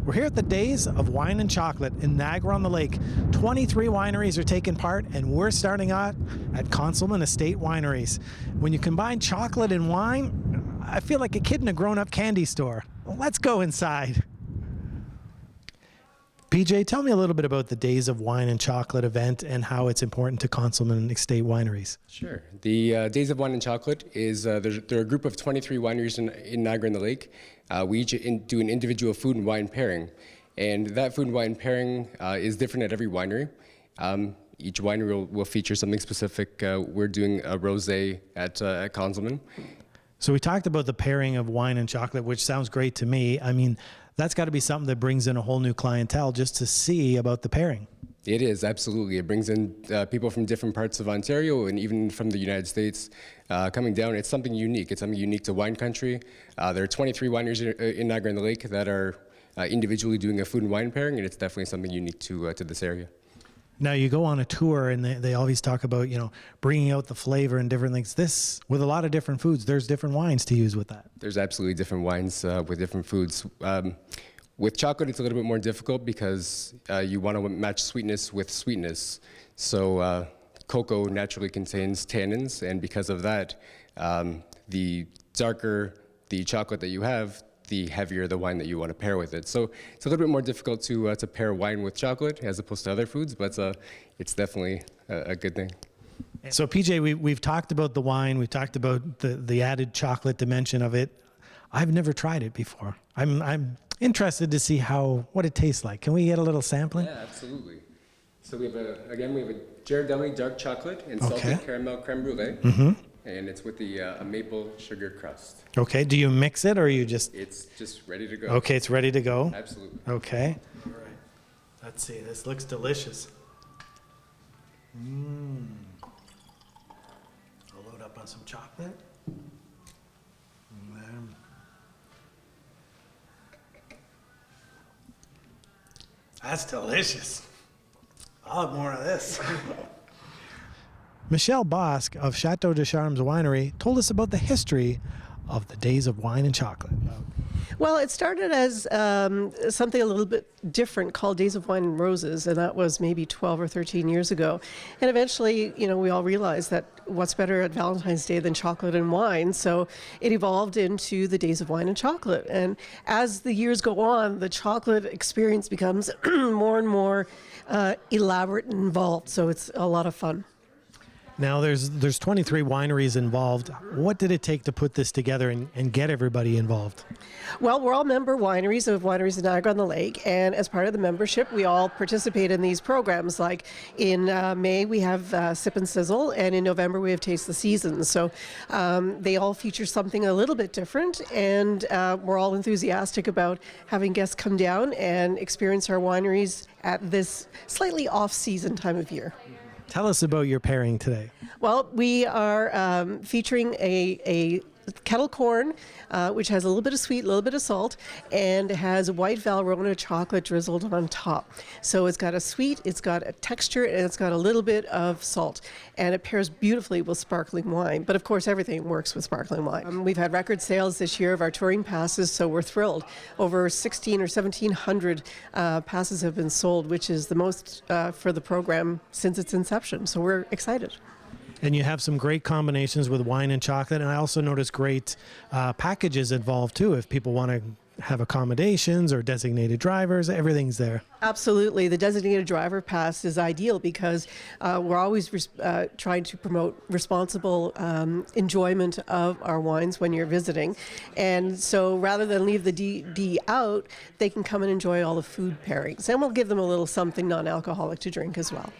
We're here at the Days of Wine and Chocolate in Niagara on the Lake. 23 wineries are taking part, and we're starting out at Consulman Estate Wineries. When you combine chocolate and wine, I feel like a kid in a grown-up candy store. Let's go inside. PJ, tell me a little bit about the Days of Wine and Chocolate event and how it's important to Consulman Estate Wineries. Sure. The Days of Wine and Chocolate is, they're a group of 23 wineries in Niagara on the Lake. We each do an individual food and wine pairing. And that food and wine pairing is different at every winery. Each winery will feature something specific. We're doing a rosé at Consulman. So we talked about the pairing of wine and chocolate, which sounds great to me. I mean, that's got to be something that brings in a whole new clientele just to see about the pairing. It is, absolutely. It brings in people from different parts of Ontario and even from the United States coming down. It's something unique. It's something unique to wine country. There are 23 wineries in Niagara on the Lake that are individually doing a food and wine pairing, and it's definitely something unique to this area. Now you go on a tour and they always talk about, bringing out the flavor and different things. This, with a lot of different foods, there's different wines to use with that. There's absolutely different wines with different foods. With chocolate, it's a little bit more difficult because you want to match sweetness with sweetness. So cocoa naturally contains tannins, and because of that, the darker the chocolate that you have, the heavier the wine that you want to pair with it. So it's a little bit more difficult to pair wine with chocolate as opposed to other foods, but it's definitely a good thing. So PJ, we've talked about the wine, we've talked about the added chocolate dimension of it. I've never tried it before. I'm interested to see what it tastes like. Can we get a little sampling? Yeah, absolutely. So we have a Ghirardelli dark chocolate and salted caramel creme brulee. Mm-hmm. And it's with a maple sugar crust. Okay, do you mix it or you just... It's just ready to go. Okay, it's ready to go? Absolutely. Okay. All right. Let's see, this looks delicious. I'll load up on some chocolate. And then... That's delicious. I'll have more of this. Michelle Bosque of Chateau Des Charmes Winery told us about the history of the Days of Wine and Chocolate. Well, it started as something a little bit different called Days of Wine and Roses, and that was maybe 12 or 13 years ago. And eventually, we all realized that what's better at Valentine's Day than chocolate and wine, so it evolved into the Days of Wine and Chocolate. And as the years go on, the chocolate experience becomes more and more elaborate and involved, so it's a lot of fun. Now, there's 23 wineries involved. What did it take to put this together and get everybody involved? Well, we're all member wineries of Wineries in Niagara on the Lake, and as part of the membership, we all participate in these programs. Like in May, we have Sip and Sizzle, and in November, we have Taste the Seasons. So they all feature something a little bit different, and we're all enthusiastic about having guests come down and experience our wineries at this slightly off-season time of year. Tell us about your pairing today. Well, we are featuring a kettle corn, which has a little bit of sweet, a little bit of salt, and has white Valrhona chocolate drizzled on top. So it's got a sweet, it's got a texture, and it's got a little bit of salt. And it pairs beautifully with sparkling wine. But of course, everything works with sparkling wine. We've had record sales this year of our touring passes, so we're thrilled. Over 1,600 or 1,700 passes have been sold, which is the most for the program since its inception. So we're excited. And you have some great combinations with wine and chocolate, and I also noticed great packages involved too. If people want to have accommodations or designated drivers, everything's there. Absolutely. The designated driver pass is ideal because we're always trying to promote responsible enjoyment of our wines when you're visiting. And so rather than leave the DD out, they can come and enjoy all the food pairings. And we'll give them a little something non-alcoholic to drink as well.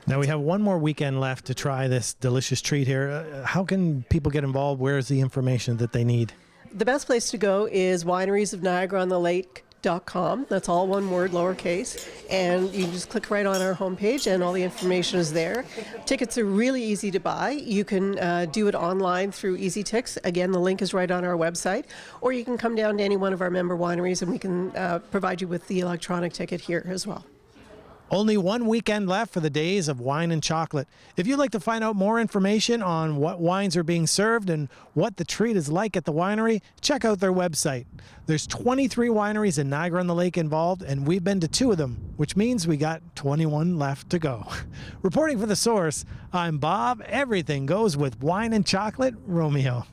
Now we have one more weekend left to try this delicious treat here. How can people get involved? Where's the information that they need? The best place to go is wineriesofniagaraonthelake.com. That's all one word, lowercase. And you just click right on our homepage and all the information is there. Tickets are really easy to buy. You can do it online through EasyTix. Again, the link is right on our website. Or you can come down to any one of our member wineries and we can provide you with the electronic ticket here as well. Only one weekend left for the days of wine and chocolate. If you'd like to find out more information on what wines are being served and what the treat is like at the winery, check out their website. There's 23 wineries in Niagara on the Lake involved, and we've been to 2 of them, which means we got 21 left to go. Reporting for The Source, I'm Bob. Everything goes with wine and chocolate, Romeo.